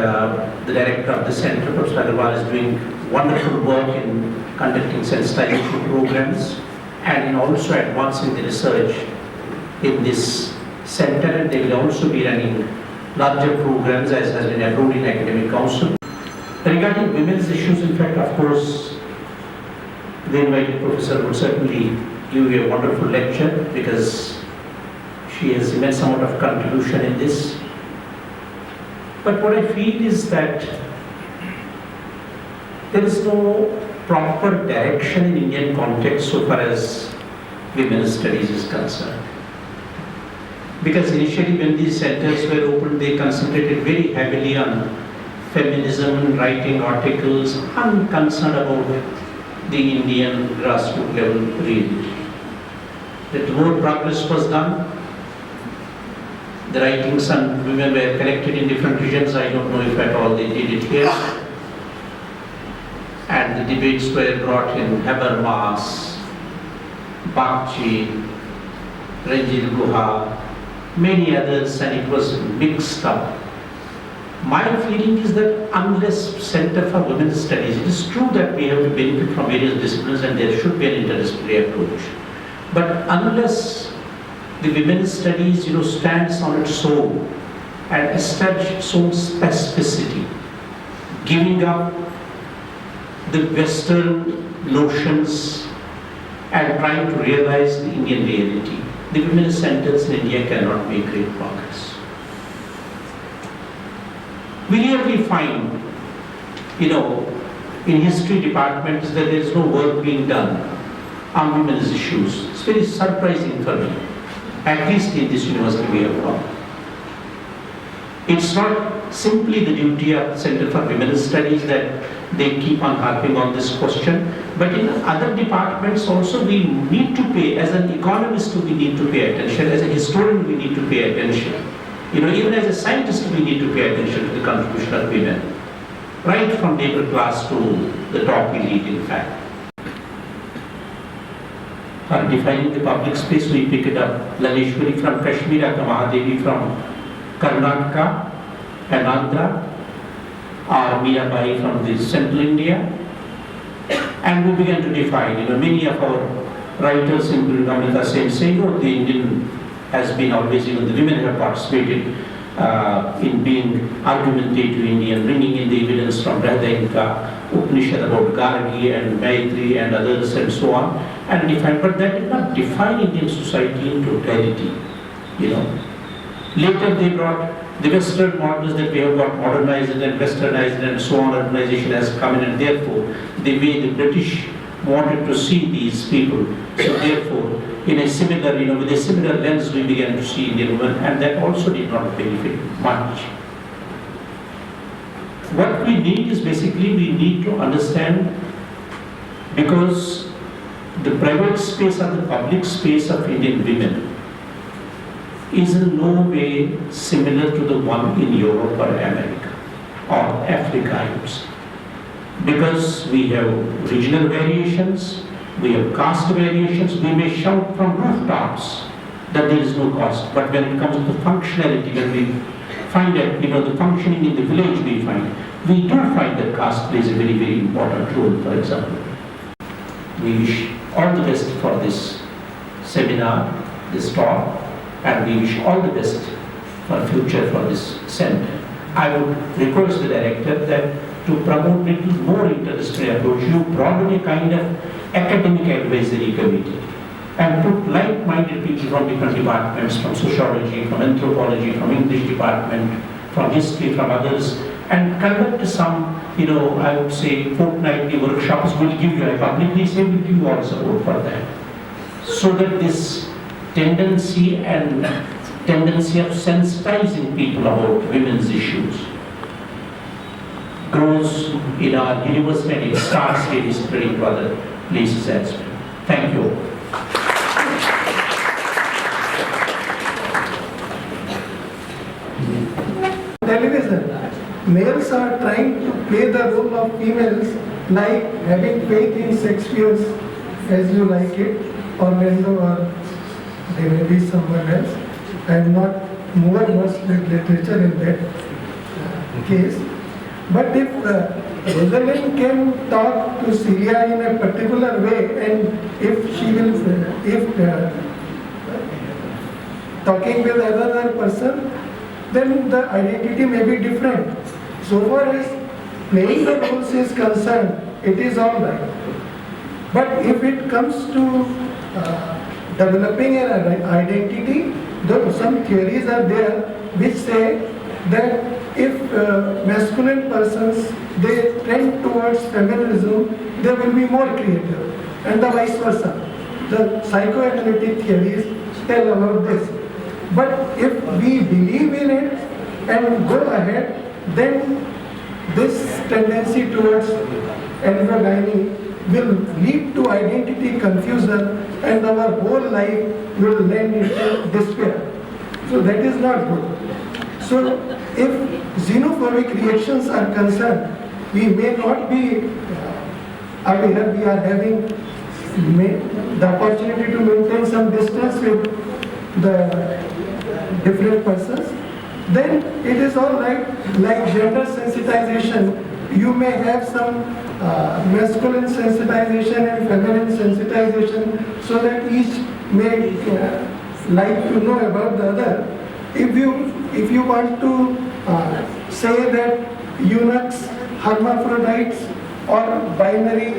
the director of the center, Professor Agarwal, is doing wonderful work in conducting sensitization programs and in also advancing the research in this center, and they will also be running larger programs as has been approved in Academic Council. Regarding women's issues, in fact, of course, the invited professor would certainly give you a wonderful lecture because she has immense amount of contribution in this. But what I feel is that there is no proper direction in Indian context so far as women's studies is concerned. Because initially when these centers were opened, they concentrated very heavily on feminism, writing articles, unconcerned about the Indian grassroots level really. That more progress was done. The writings on women were collected in different regions. I don't know if at all they did it here. And the debates were brought in Habermas, Bakshi, Ranjit Guha, many others, and it was mixed up. My feeling is that unless Center for Women's Studies, it is true that we have to benefit from various disciplines and there should be an interdisciplinary approach. But unless the women's studies, stands on its own and establishes its own specificity, giving up the Western notions and trying to realize the Indian reality, the women's centers in India cannot make great progress. We rarely find, in history departments that there is no work being done on women's issues. It's very surprising for me, at least in this university we have found. It's not simply the duty of the Center for Women's Studies that they keep on harping on this question, but in other departments also we need to pay, as an economist we need to pay attention, as a historian we need to pay attention. Even as a scientist we need to pay attention to the contribution of women, right from labor class to the top elite in fact. For defining the public space, we pick it up Laleshwari from Kashmir, Akka Mahadevi from Karnataka and Andhra, or Mirabai from the central India, and we began to define. Many of our writers, including Amrita Sen, say, the Indian has been always, the women have participated in being argumentative Indian, bringing in the evidence from Brahadaika, Upanishad about Gargi and Maitri and others and so on, and define, but that did not define Indian society in totality. Later they brought the Western models that we have got modernized and westernized and so on, urbanization has come in, and therefore the way the British wanted to see these people, so therefore in a similar, with a similar lens we began to see Indian women, and that also did not benefit much. What we need is basically we need to understand, because the private space or the public space of Indian women is in no way similar to the one in Europe or America or Africa, I would say. Because we have regional variations, we have caste variations, we may shout from rooftops that there is no caste, but when it comes to functionality, when we find that, the functioning in the village we do find that caste plays a very, very important role, for example. We wish all the best for this seminar, this talk, and we wish all the best for future for this center. I would request the director that to promote a little more interdisciplinary approach, you broaden a kind of academic advisory committee and put like-minded people from different departments, from sociology, from anthropology, from English department, from history, from others, and conduct some, I would say, fortnightly workshops. Will give you, I publicly say, will give you all support for that. So that this tendency of sensitizing people about women's issues grows in our university and it starts really spreading to other places as well. Thank you. Television, males are trying to play the role of females, like having faith in Shakespeare's As You Like It, or Mendo, or there may be someone else. I am not more versed with literature in that case. But if Rosalind can talk to Celia in a particular way, and if she will, if talking with another person, then the identity may be different. So far as playing the roles is concerned, it is all right. But if it comes to developing an identity, though some theories are there which say that if masculine persons, they trend towards feminism, they will be more creative, and the vice versa. The psychoanalytic theories tell about this. But if we believe in it and go ahead, then this tendency towards androgyny will lead to identity confusion, and our whole life will end into despair. So that is not good. So if xenophobic reactions are concerned, we may not be aware, we are having the opportunity to maintain some distance with the different persons, then it is all right. Like gender sensitization, you may have some masculine sensitization and feminine sensitization, so that each may like to know about the other. If you want to say that eunuchs, hermaphrodites, or binary,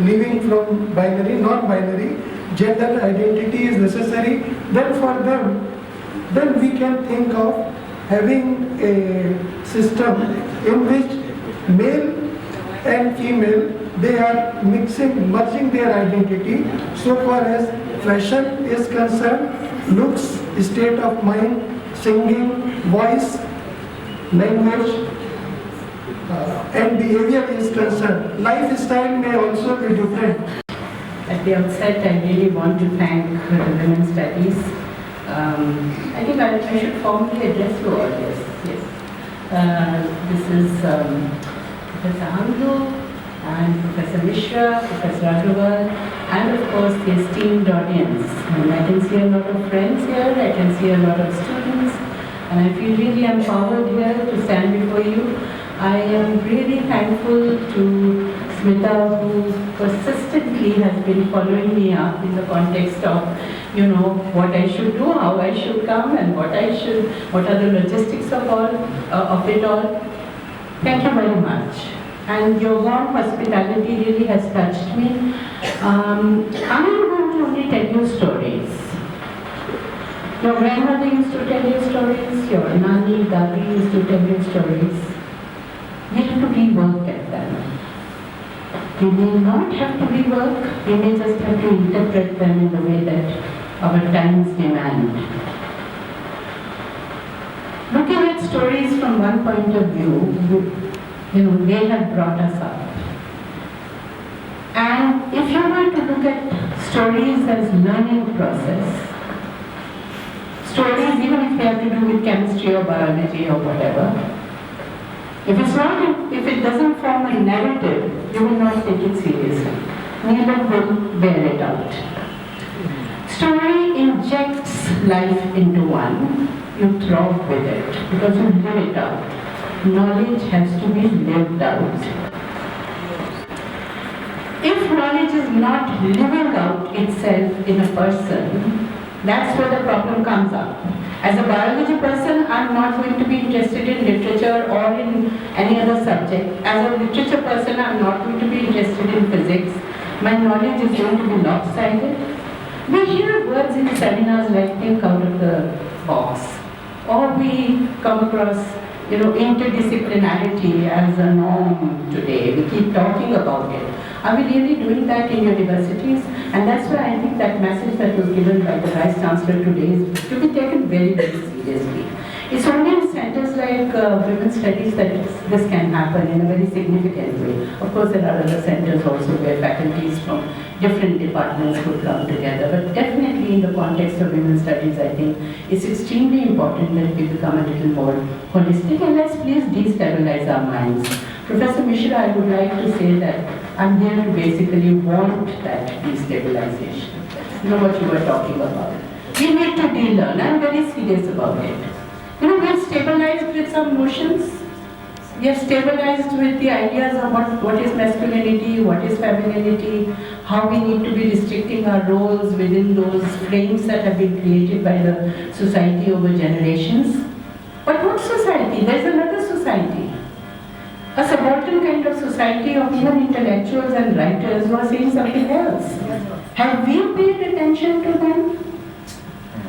living from binary, non-binary, gender identity is necessary, then for them, then we can think of having a system in which male and female, they are merging their identity so far as fashion is concerned, looks, state of mind, singing, voice, language, and behavior is concerned. Lifestyle may also be different. At the outset, I really want to thank the Women's Studies. I think I should formally address you all, yes. This is Professor Andu and Professor Mishra, Professor Agrawal, and of course the esteemed audience. And I can see a lot of friends here, I can see a lot of students, and I feel really empowered here to stand before you. I am really thankful to Smita, who persistently has been following me up in the context of, what I should do, how I should come, and what are the logistics of it all. Thank you very much. And your warm hospitality really has touched me. I'm going to only tell you stories. Your grandmother used to tell you stories, your Nani, Dadi used to tell you stories. We have to rework at them. We may not have to rework, we may just have to interpret them in the way that our times demand. Looking at stories from one point of view, they have brought us up. And if you were to look at stories as learning process, stories, even if they have to do with chemistry or biology or whatever, if it doesn't form a narrative, you will not take it seriously. Neither will bear it out. Story injects life into one. You throb with it because you live it out. Knowledge has to be lived out. If knowledge is not living out itself in a person, that's where the problem comes up. As a biology person, I'm not going to be interested in literature or in any other subject. As a literature person, I'm not going to be interested in physics. My knowledge is going to be lopsided. We hear words in seminars like think out of the box. Or we come across, interdisciplinarity as a norm today. We keep talking about it. Are we really doing that in universities? And that's why I think that message that was given by the Vice Chancellor today is to be taken very, very seriously. It's only in centers like Women's Studies that this can happen in a very significant way. Of course, there are other centers also where faculties from different departments could come together. But definitely in the context of Women's Studies, I think it's extremely important that we become a little more holistic, and let's please destabilize our minds. Professor Mishra, I would like to say that I'm here to basically want that destabilization. You know what you were talking about. We need to de-learn. I'm very serious about it. We have stabilized with some notions. We have stabilized with the ideas of what is masculinity, what is femininity, how we need to be restricting our roles within those frames that have been created by the society over generations. But what society? There's another society. A subaltern kind of society of even intellectuals and writers who are saying something else. Have we paid attention to them?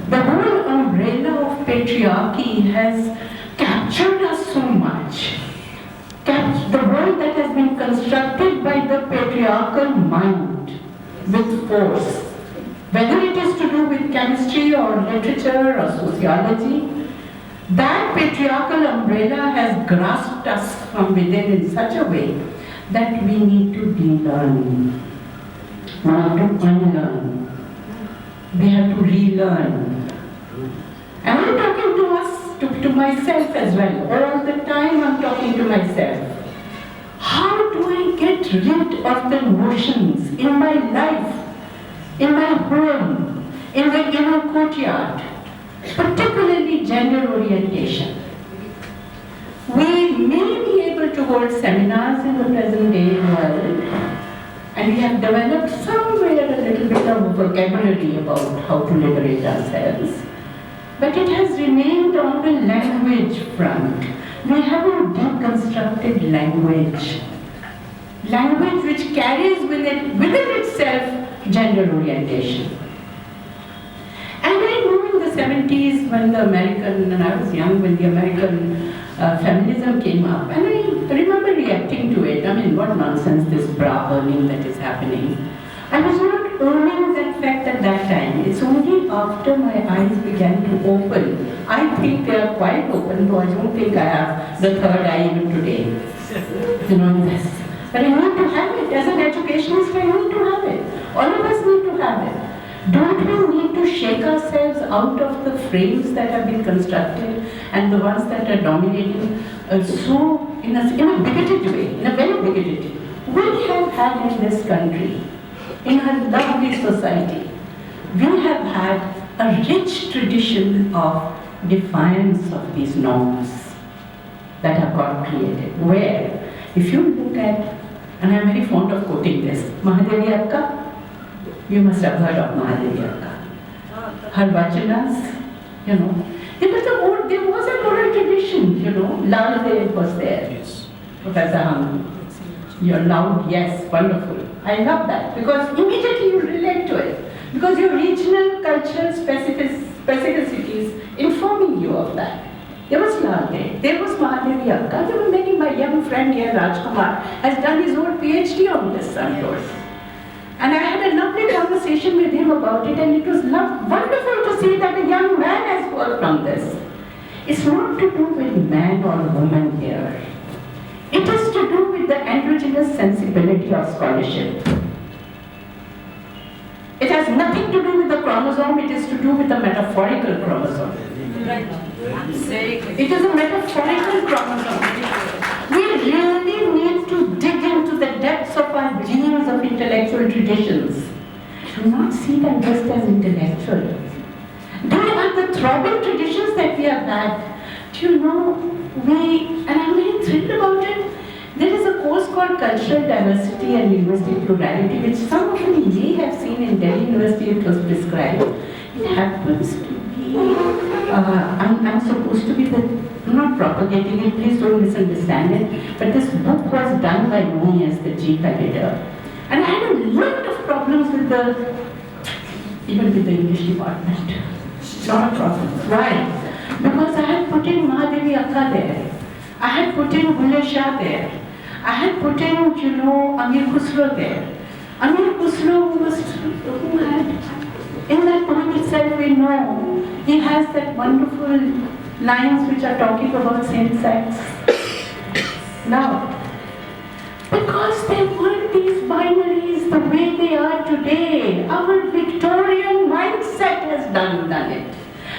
The whole umbrella of patriarchy has captured us so much. The world that has been constructed by the patriarchal mind with force, whether it is to do with chemistry or literature or sociology, that patriarchal umbrella has grasped us from within in such a way that we need to de-learn, not to unlearn. We have to relearn. And I'm talking to us, to myself as well. All the time I'm talking to myself. How do I get rid of the notions in my life, in my home, in the inner courtyard, particularly gender orientation? We may be able to hold seminars in the present day world, and we have developed somewhere a little bit of vocabulary about how to liberate ourselves. But it has remained on the language front. We haven't deconstructed language. Language which carries within itself gender orientation. And I know in the 70s when I was young, when the American feminism came up, and I remember reacting to it. I mean, what nonsense, this bra burning that is happening. I was not owning that fact at that time. It's only after my eyes began to open. I think they are quite open, though I don't think I have the third eye even today. This. But I need to have it. As an educationist, I need to have it. All of us need to have it. Don't we need to shake ourselves out of the frames that have been constructed and the ones that are dominating so in a bigoted way, in a very bigoted way? We have had in this country, in our lovely society, we have had a rich tradition of defiance of these norms that have got created. Where, if you look at, and I'm very fond of quoting this, Mahadevi Akka, you must have heard of Mahadevi Akka. Her vachanas, there was an oral tradition, Lal Dev was there. Yes. Professor Hung. You're loud, yes, wonderful. I love that because immediately you relate to it. Because your regional cultural specificities informing you of that. There was Lal Dev, there was Mahadevi Akka, there were many. My young friend here, Rajkumar, has done his own PhD on this, I'm told. And I had a lovely conversation with him about it, and it was wonderful to see that a young man has worked on this. It's not to do with man or woman here. It is to do with the androgynous sensibility of scholarship. It has nothing to do with the chromosome, it is to do with the metaphorical chromosome. Right. It is a metaphorical chromosome. We really need to dig into the depths of our genes of intellectual traditions. Do not see them just as intellectual. They are the throbbing traditions that we have had. And I'm very thrilled about it. There is a course called Cultural Diversity and Linguistic Plurality, which some of you may have seen in Delhi University. It was prescribed. It happens to be, I'm supposed to be I'm not propagating it, please don't misunderstand it, but this book was done by me as the chief editor. And I had a lot of problems even with the English department. Lot of problems. Why? Because I had put in Mahadevi Akka there. I had put in Bulle Shah there. I had put in, Amir Khusro there. Amir Khusro who had, in that poem itself we know, he has that wonderful lines which are talking about same-sex. Now, because there weren't these binaries the way they are today, our Victorian mindset has done it.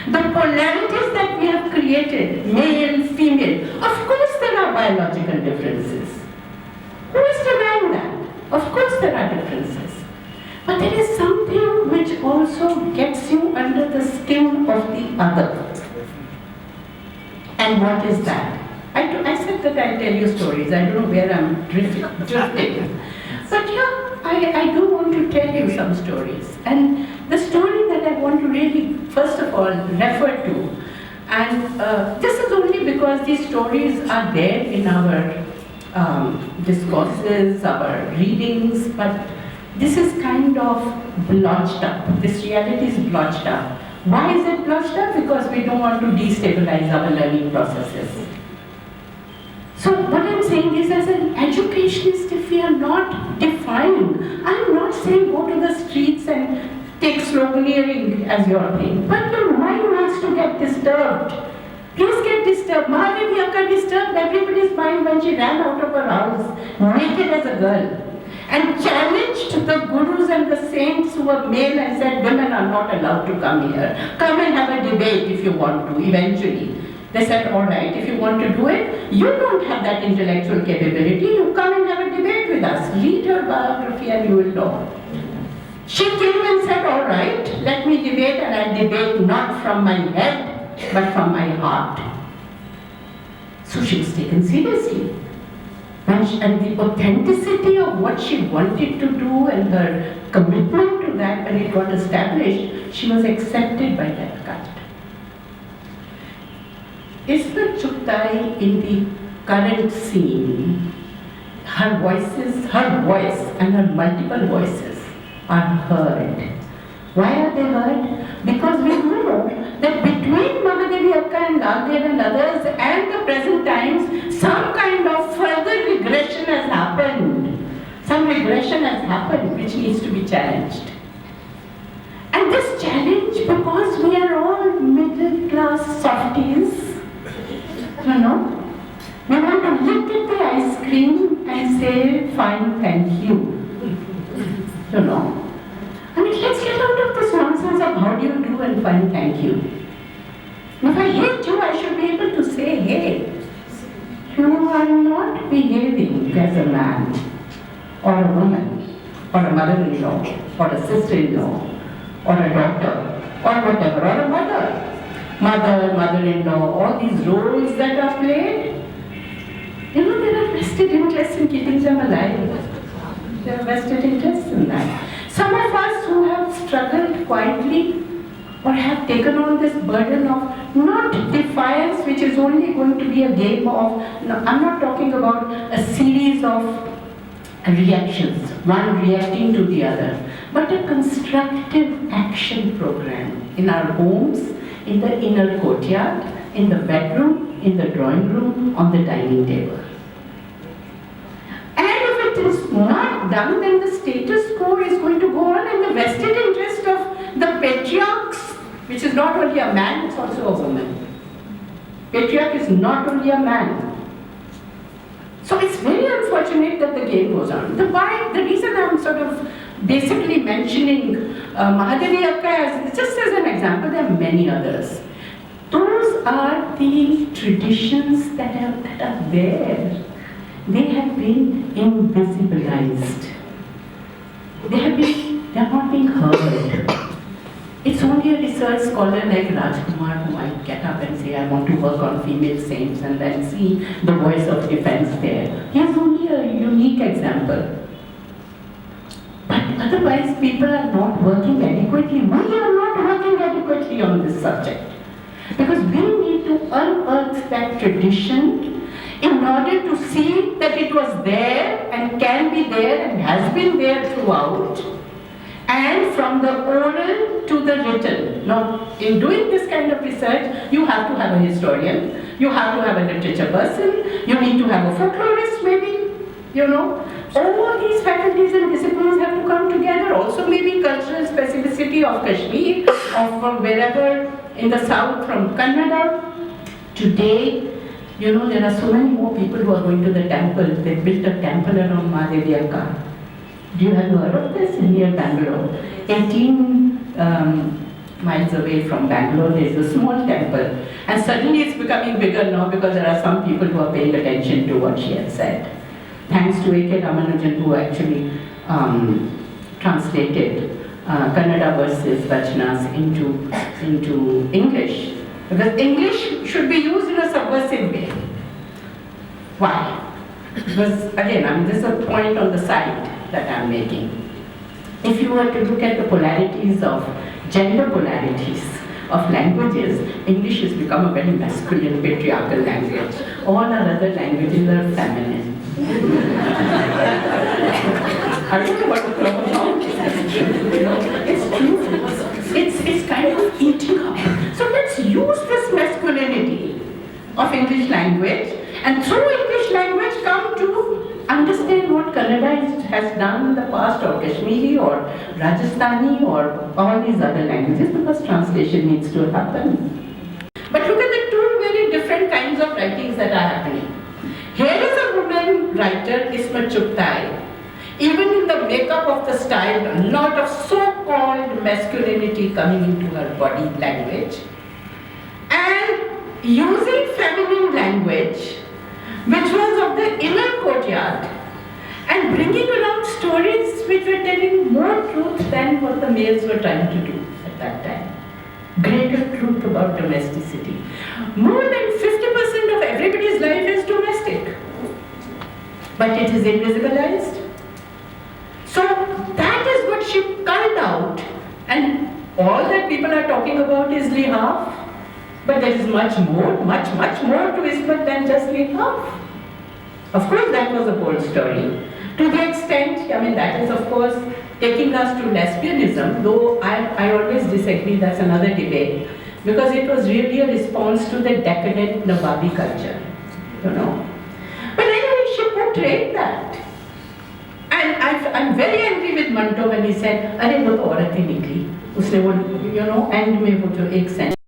The polarities that we have created, male, female, of course there are biological differences. Who is denying that? Of course there are differences. But there is something which also gets you under the skin of the other. And what is that? I said that I tell you stories. I don't know where I'm drifting. But yeah, I do want to tell you some stories. And the story that I want to really, first of all, refer to, and this is only because these stories are there in our discourses, our readings, but this is kind of blotched up. This reality is blotched up. Why is it blotched up? Because we don't want to destabilize our learning processes. So what I'm saying is, as an educationist, if we are not defined, I'm not saying go to the streets and take sloganeering as your thing, but your mind wants to get disturbed. Please get disturbed. Mahadevi Akka disturbed everybody's mind when she ran out of her house, naked as a girl, and challenged the gurus and the saints who were male and said, women are not allowed to come here. Come and have a debate if you want to, eventually. They said, all right, if you want to do it, you don't have that intellectual capability, you come and have a debate with us. Read her biography and you will know. She came and said, all right, let me debate, and I debate not from my head, but from my heart. So she was taken seriously. And the authenticity of what she wanted to do and her commitment to that, when it got established, she was accepted by that caste. Ismat Chugtai in the current scene, her voice and her multiple voices are heard. Why are they heard? Because we know that between Mahadevi Akka and Lagdeo and others and the present times, some kind of further regression has happened. Some regression has happened which needs to be challenged. And this challenge, because we are all middle class softies, you know, we want to look at the ice cream and say, fine, thank you. You know. I mean, let's get out of this nonsense of how do you do and fine, thank you. If I hate you, I should be able to say, hey, you are not behaving as a man, or a woman, or a mother-in-law, or a sister-in-law, or a daughter, or whatever, or a mother. Mother, mother-in-law, all these roles that are played, you know, there are vested interests in keeping them alive. There are vested interests in that. Some of us who have struggled quietly or have taken on this burden of not defiance, which is only going to be a game of, no, I'm not talking about a series of reactions, one reacting to the other, but a constructive action program in our homes, in the inner courtyard, in the bedroom, in the drawing room, on the dining table. And if it is not done, then the status quo is going to go on, and the vested interest of the patriarchs, which is not only a man, it's also a woman. Patriarch is not only a man. So it's very unfortunate that the game goes on. The reason I'm sort of basically mentioning Mahadevi Akka as just as an example, there are many others. Those are the traditions that are there. They have been invisibilized. They are not being heard. It's only a research scholar like Rajkumar who might get up and say, I want to work on female saints, and then see the voice of defense there. He is only a unique example. But otherwise, people are not working adequately. We are not working adequately on this subject. Because we need to unearth that tradition in order to see that it was there and can be there and has been there throughout. And from the oral to the written. Now, in doing this kind of research, you have to have a historian, you have to have a literature person, you need to have a folklorist maybe, you know. All these faculties and disciplines have to come together. Also maybe cultural specificity of Kashmir, or from wherever in the south, from Kannada. Today, you know, there are so many more people who are going to the temple. They built a temple around Mahadevi Akka. Do you have heard of this? Near Bangalore. 18 miles away from Bangalore, there is a small temple. And suddenly it's becoming bigger now because there are some people who are paying attention to what she has said. Thanks to A.K. Ramanujan, who actually translated Kannada verses, vachanas, into English. Because English should be used in a subversive way. Why? Because again, this is a point on the side that I'm making. If you were to look at the polarities of gender polarities of languages, English has become a very masculine, patriarchal language. All our other languages are feminine. I don't know what to talk about. It's true. It's kind of eating up. So let's use this masculinity of English language and through English language come to understand what Kannada has done in the past, or Kashmiri or Rajasthani or all these other languages, because translation needs to happen. But look at the two very different kinds of writings that are happening. Here is a woman writer, Ismat Chugtai. Even in the makeup of the style, a lot of so-called masculinity coming into her body language. And using feminine language, which was of the inner courtyard, and bringing along stories which were telling more truth than what the males were trying to do at that time. Greater truth about domesticity. More than 50% of everybody's life is domestic, but it is invisibilized. So that is what she culled out, and all that people are talking about is Lihaf, but there is much more to Ismat than just Lihaf. Of course, that was a whole story. To the extent, that is of course taking us to lesbianism, though I always disagree, that's another debate, because it was really a response to the decadent Nawabi culture, But anyway, she portrayed that. And I'm very angry with Manto when he said, "Arey wo to aurat hi nikli." Usne wo, end mein wo jo ek sentence